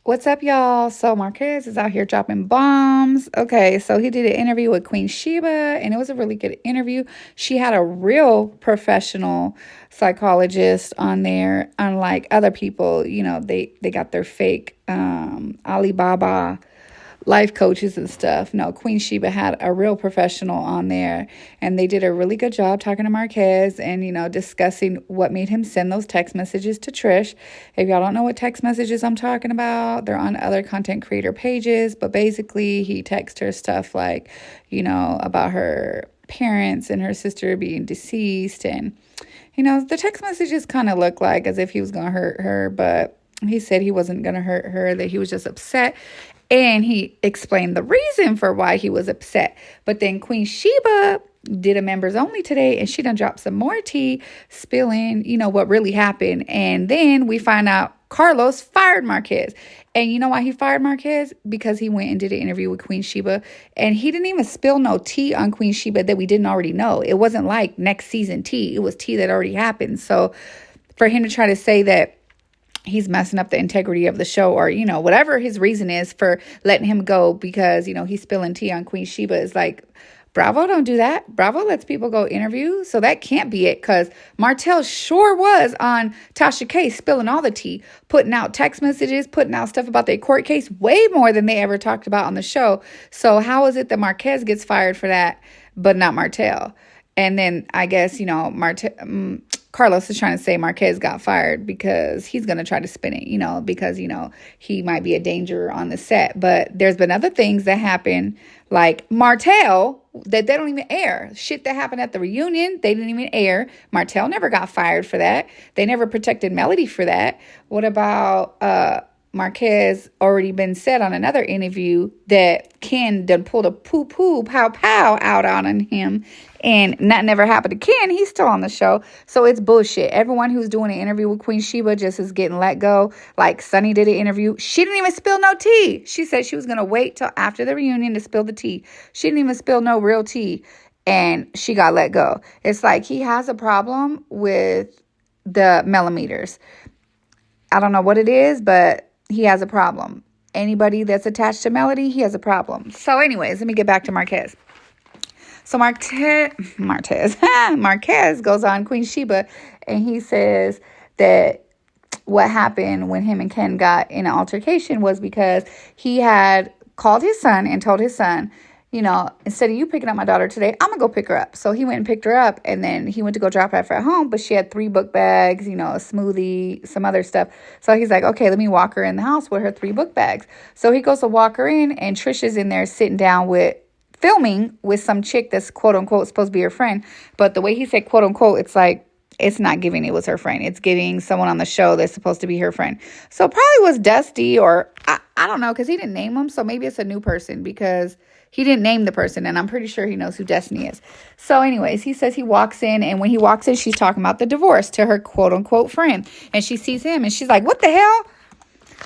What's up, y'all? So Marquez is out here dropping bombs. Okay, so he did an interview with Queen Shiba, and it was a really good interview. She had a real professional psychologist on there, unlike other people. They got their fake Alibaba life coaches and stuff. No, Queen Sheba had a real professional on there, and they did a really good job talking to Marquez and, discussing what made him send those text messages to Trish. If y'all don't know what text messages I'm talking about, they're on other content creator pages, but basically he texted her stuff like, about her parents and her sister being deceased. And, the text messages kind of look like as if he was going to hurt her, but he said he wasn't going to hurt her, that he was just upset. And he explained the reason for why he was upset. But then Queen Sheba did a members only today, and she done dropped some more tea, spilling, what really happened. And then we find out Carlos fired Marquez. And you know why he fired Marquez? Because he went and did an interview with Queen Sheba, and he didn't even spill no tea on Queen Sheba that we didn't already know. It wasn't like next season tea. It was tea that already happened. So for him to try to say that he's messing up the integrity of the show, or, whatever his reason is for letting him go because, he's spilling tea on Queen Sheba, is like, Bravo don't do that. Bravo lets people go interview. So that can't be it, because Martell sure was on Tasha K spilling all the tea, putting out text messages, putting out stuff about their court case, way more than they ever talked about on the show. So how is it that Marquez gets fired for that, but not Martell? And then I guess, Carlos is trying to say Marquez got fired because he's going to try to spin it, because, he might be a danger on the set. But there's been other things that happen, like Martell, that they don't even air. Shit that happened at the reunion, they didn't even air. Martell never got fired for that. They never protected Melody for that. What about Marquez already been said on another interview that Ken done pulled a poo-poo, pow-pow out on him, and nothing ever happened to Ken. He's still on the show. So it's bullshit. Everyone who's doing an interview with Queen Sheba just is getting let go. Like Sunny did an interview. She didn't even spill no tea. She said she was going to wait till after the reunion to spill the tea. She didn't even spill no real tea, and she got let go. It's like he has a problem with the millimeters. I don't know what it is, but he has a problem. Anybody that's attached to Melody, he has a problem. So anyways, let me get back to Marquez. So Marquez goes on Queen Sheba, and he says that what happened when him and Ken got in an altercation was because he had called his son and told his son, instead of you picking up my daughter today, I'm going to go pick her up. So he went and picked her up, and then he went to go drop her off at home, but she had 3 book bags, a smoothie, some other stuff. So he's like, okay, let me walk her in the house with her 3 book bags. So he goes to walk her in, and Trish is in there sitting down filming with some chick that's quote unquote supposed to be her friend. But the way he said quote unquote, it's like, it's not giving it was her friend. It's giving someone on the show that's supposed to be her friend. So probably was Dusty, or I don't know, because he didn't name him. So maybe it's a new person, because he didn't name the person, and I'm pretty sure he knows who Destiny is. So anyways, he says he walks in, and when he walks in, she's talking about the divorce to her quote-unquote friend. And she sees him, and she's like, what the hell?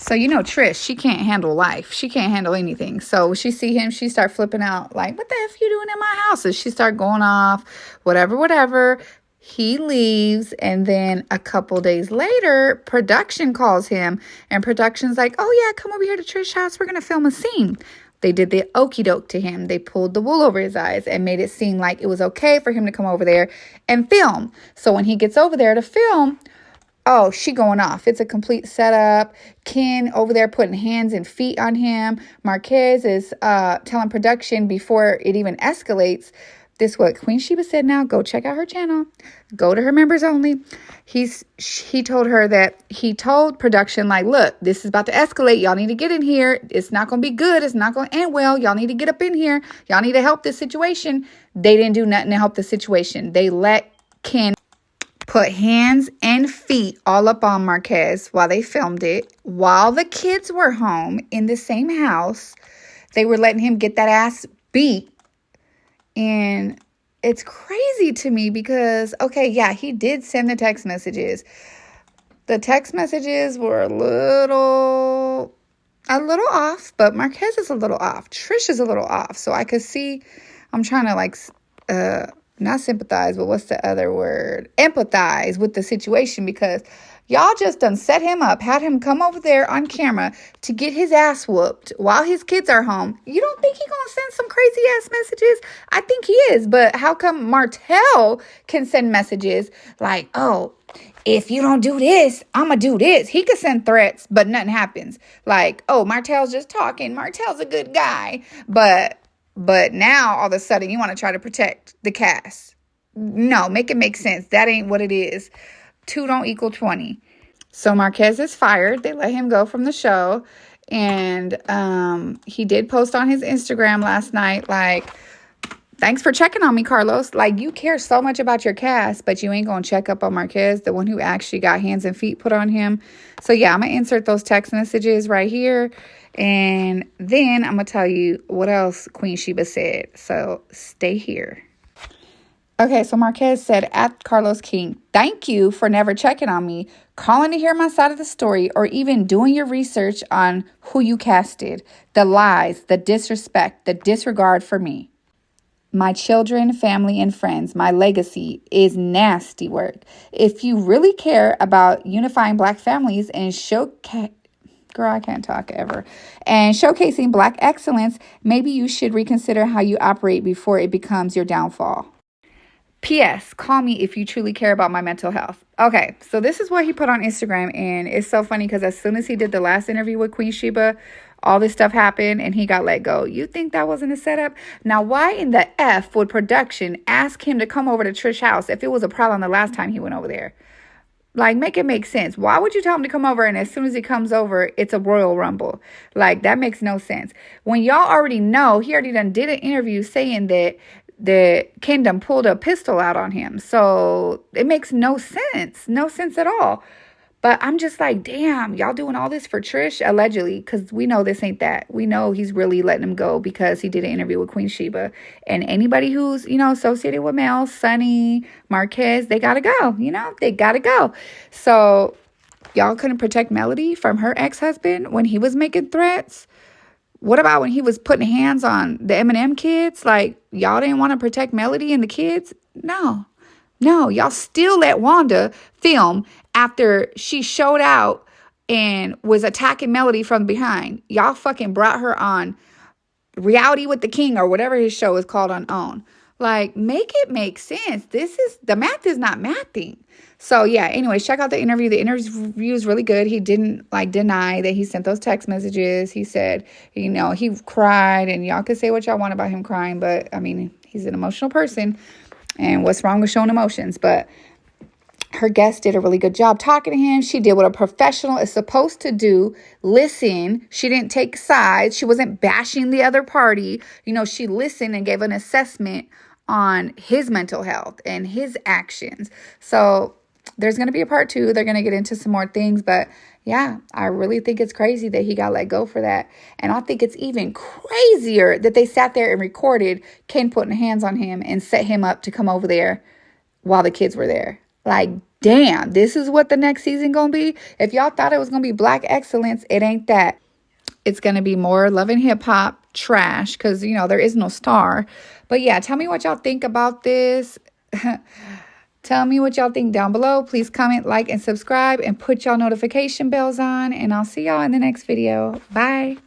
So, Trish, she can't handle life. She can't handle anything. So she see him, she start flipping out, like, what the F you doing in my house? And she start going off, whatever. He leaves, and then a couple days later, production calls him, and production's like, oh yeah, come over here to Trish's house. We're going to film a scene. They did the okie doke to him. They pulled the wool over his eyes and made it seem like it was okay for him to come over there and film. So when he gets over there to film, oh, she going off. It's a complete setup. Ken over there putting hands and feet on him. Marquez is telling production before it even escalates. This is what Queen Sheba said now. Go check out her channel. Go to her members only. He told her that he told production, like, look, this is about to escalate. Y'all need to get in here. It's not going to be good. It's not going to end well. Y'all need to get up in here. Y'all need to help this situation. They didn't do nothing to help the situation. They let Ken put hands and feet all up on Marquez while they filmed it. While the kids were home in the same house, they were letting him get that ass beat. And it's crazy to me because, okay, yeah, he did send the text messages. The text messages were a little off, but Marquez is a little off. Trish is a little off. So I could see, I'm trying to not sympathize, but what's the other word? Empathize with the situation, because Y'all just done set him up, had him come over there on camera to get his ass whooped while his kids are home. You don't think he gonna send some crazy ass messages? I think he is, but how come Martell can send messages like, oh, if you don't do this, I'm going to do this. He could send threats, but nothing happens. Like, oh, Martell's just talking. Martell's a good guy. But now all of a sudden you want to try to protect the cast. No, make it make sense. That ain't what it is. 2 don't equal 20. So Marques is fired. They let him go from the show. And he did post on his Instagram last night, like, thanks for checking on me, Carlos. Like, you care so much about your cast, but you ain't going to check up on Marques, the one who actually got hands and feet put on him. So, yeah, I'm going to insert those text messages right here. And then I'm going to tell you what else Queen Shiba said. So, stay here. Okay, so Marques said, at Carlos King, thank you for never checking on me, calling to hear my side of the story, or even doing your research on who you casted, the lies, the disrespect, the disregard for me. My children, family, and friends, my legacy is nasty work. If you really care about unifying Black families and girl, I can't talk ever, and showcasing Black excellence, maybe you should reconsider how you operate before it becomes your downfall. P.S. Call me if you truly care about my mental health. Okay, so this is what he put on Instagram, and it's so funny because as soon as he did the last interview with Queen Shiba, all this stuff happened and he got let go. You think that wasn't a setup? Now, why in the F would production ask him to come over to Trish's house if it was a problem the last time he went over there? Like, make it make sense. Why would you tell him to come over and as soon as he comes over, it's a Royal Rumble? Like, that makes no sense. When y'all already know, he already done did an interview saying that the kingdom pulled a pistol out on him. So it makes no sense at all. But I'm just like, damn, y'all doing all this for Trish, allegedly, because we know this ain't that. We know he's really letting him go because he did an interview with Queen Shiba. And anybody who's, associated with Mel, Sonny, Marques, they got to go. They got to go. So y'all couldn't protect Melody from her ex-husband when he was making threats? What about when he was putting hands on the Eminem kids? Like, y'all didn't want to protect Melody and the kids? No, y'all still let Wanda film after she showed out and was attacking Melody from behind. Y'all fucking brought her on Reality with the King or whatever his show is called on OWN. Like, make it make sense. The math is not mathing. So, yeah, anyways, check out the interview. The interview is really good. He didn't, deny that he sent those text messages. He said, he cried, and y'all can say what y'all want about him crying, but, I mean, he's an emotional person, and what's wrong with showing emotions? But her guest did a really good job talking to him. She did what a professional is supposed to do. Listen. She didn't take sides. She wasn't bashing the other party. She listened and gave an assessment on his mental health and his actions. So there's going to be a part 2. They're going to get into some more things. But yeah, I really think it's crazy that he got let go for that. And I think it's even crazier that they sat there and recorded Ken putting hands on him and set him up to come over there while the kids were there. Like, damn, this is what the next season going to be? If y'all thought it was going to be Black excellence, it ain't that. It's going to be more Love and Hip Hop trash because, there is no star. But yeah, tell me what y'all think about this. Tell me what y'all think down below. Please comment, like, and subscribe, and put y'all notification bells on. And I'll see y'all in the next video. Bye.